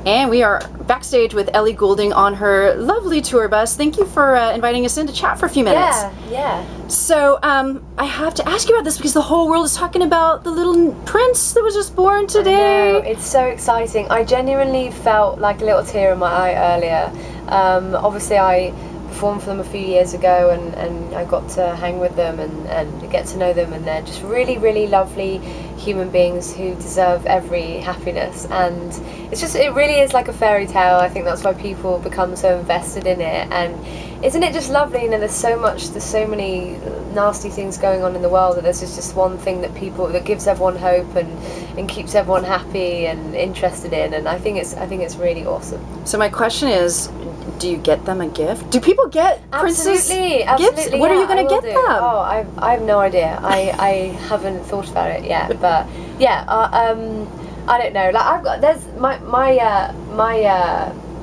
And we are backstage with Ellie Goulding on her lovely tour bus. Thank you for inviting us in to chat for a few minutes. Yeah. So I have to ask you about this because the whole world is talking about the little prince that was just born today. I know, it's so exciting. I genuinely felt like a little tear in my eye earlier. Obviously I performed for them a few years ago, and I got to hang with them and get to know them, and they're just really, really lovely human beings who deserve every happiness. And it really is like a fairy tale. I think that's why people become so invested in it. And isn't it just lovely? You know, there's so many nasty things going on in the world, that there's just one thing that gives everyone hope and keeps everyone happy and interested in. And I think it's really awesome. So my question is, do you get them a gift? Do people get princess gifts? What are you going to get them? Oh, I have no idea. I haven't thought about it yet, but yeah, I don't know. Like there's my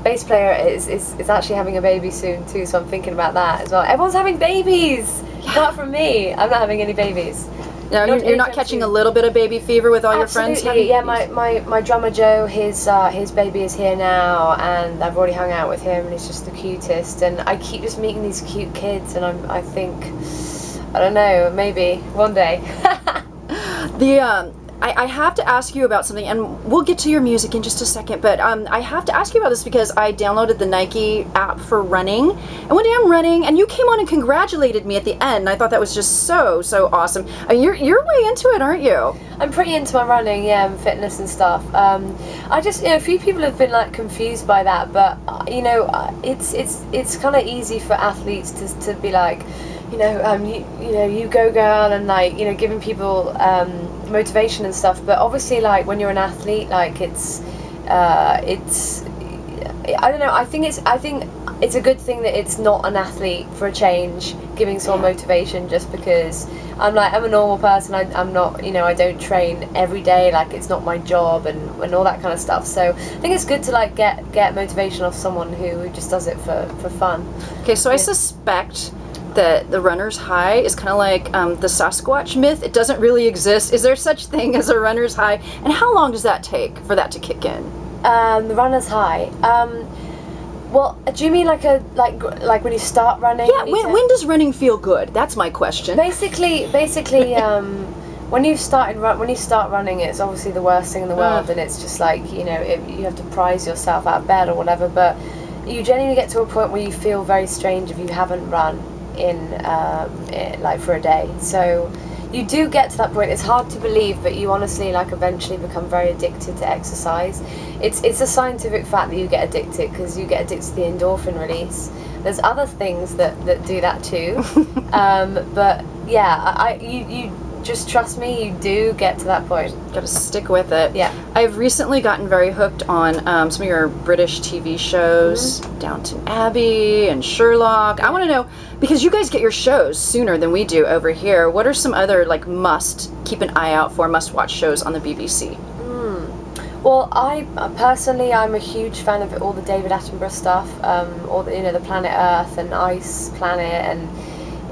bass player is actually having a baby soon too, so I'm thinking about that as well. Everyone's having babies, apart from me. I'm not having any babies. No, you're not catching a little bit of baby fever with all your friends? Yeah, my drummer Joe, his baby is here now, and I've already hung out with him, and he's just the cutest. And I keep just meeting these cute kids, and I think, I don't know, maybe one day. I have to ask you about something, and we'll get to your music in just a second, but I have to ask you about this because I downloaded the Nike app for running, and one day I'm running, and you came on and congratulated me at the end, and I thought that was just so awesome. I mean, you're way into it, aren't you? I'm pretty into my running, yeah, and fitness and stuff. I just, a few people have been like confused by that, but it's kind of easy for athletes to be like, you go girl, and like, giving people motivation and stuff. But obviously, like, when you're an athlete, like it's I don't know, I think it's a good thing that it's not an athlete for a change giving someone motivation, just because I'm a normal person. I'm not, I don't train every day, like it's not my job and all that kind of stuff. So I think it's good to like get motivation off someone who just does it for fun. Okay, so I suspect that the runner's high is kind of like the Sasquatch myth. It doesn't really exist. Is there such thing as a runner's high? And how long does that take for that to kick in? The runner's high. Well, do you mean like when you start running? Yeah. When does running feel good? That's my question. Basically, when you start running, it's obviously the worst thing in the world, and it's just like you have to prise yourself out of bed or whatever. But you genuinely get to a point where you feel very strange if you haven't run in like for a day. So you do get to that point. It's hard to believe, but you honestly like eventually become very addicted to exercise. It's a scientific fact that you get addicted because you get addicted to the endorphin release. There's other things that do that too. But yeah, you just trust me, you do get to that point. Got to stick with it. Yeah. I've recently gotten very hooked on some of your British TV shows, Downton Abbey and Sherlock. I want to know, because you guys get your shows sooner than we do over here, what are some other like must keep an eye out for, must watch shows on the BBC? Well, I personally, I'm a huge fan of all the David Attenborough stuff, all the, the Planet Earth and Ice Planet, and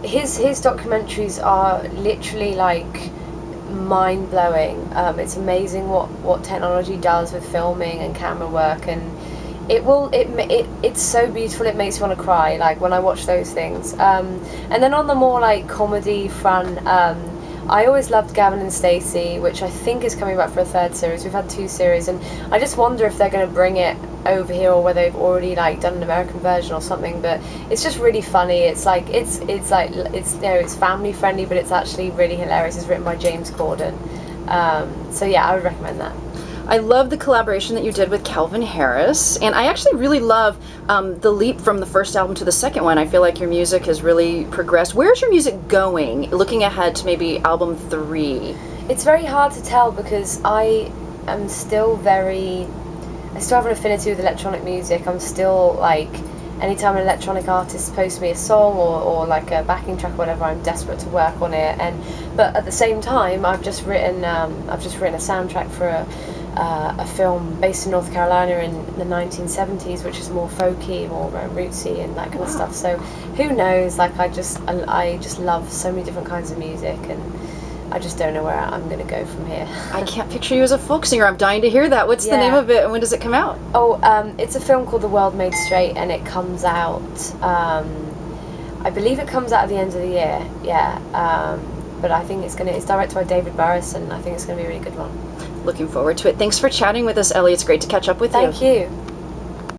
his documentaries are literally like mind-blowing. It's amazing what technology does with filming and camera work, and it's so beautiful. It makes me want to cry like when I watch those things. And then on the more like comedy front, I always loved Gavin and Stacey, which I think is coming back for a third series. We've had 2 series, and I just wonder if they're going to bring it over here or whether they've already like done an American version or something. But it's just really funny. It's family friendly, but it's actually really hilarious. It's written by James Corden. So yeah, I would recommend that. I love the collaboration that you did with Calvin Harris, and I actually really love the leap from the first album to the second one. I feel like your music has really progressed. Where's your music going, looking ahead to maybe album 3? It's very hard to tell because I still have an affinity with electronic music. I'm still like, anytime an electronic artist posts me a song or like a backing track or whatever, I'm desperate to work on it. But at the same time, I've just written a soundtrack for a film based in North Carolina in the 1970s, which is more folky, more rootsy and that kind of stuff. So who knows? Like I just love so many different kinds of music, and I just don't know where I'm going to go from here. I can't picture you as a folk singer. I'm dying to hear that. What's the name of it, and when does it come out? Oh, it's a film called The World Made Straight, and it comes out, I believe it comes out at the end of the year, but I think it's directed by David Burris, and I think it's going to be a really good one. Looking forward to it. Thanks for chatting with us, Ellie. It's great to catch up with you. Thank you.